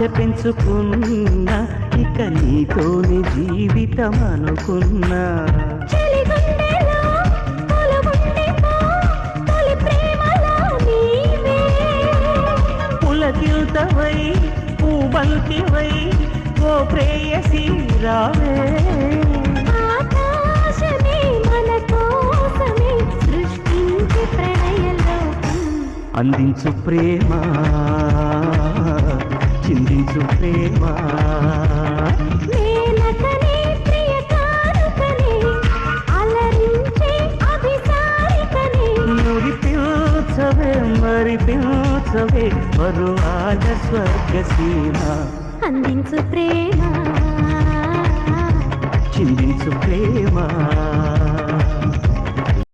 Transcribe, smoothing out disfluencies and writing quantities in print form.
పెంచుకున్నా ఇక నీతోనే జీవితం అనుకున్నా పులకిల్తవై పూబంతివై ఓ ప్రేయసి రావే అందించు ప్రేమ చిందించు ప్రేమ మురిపించవే మరిపించవే వరువాల స్వర్గసీమ అందించు ప్రేమ చిందించు ప్రేమ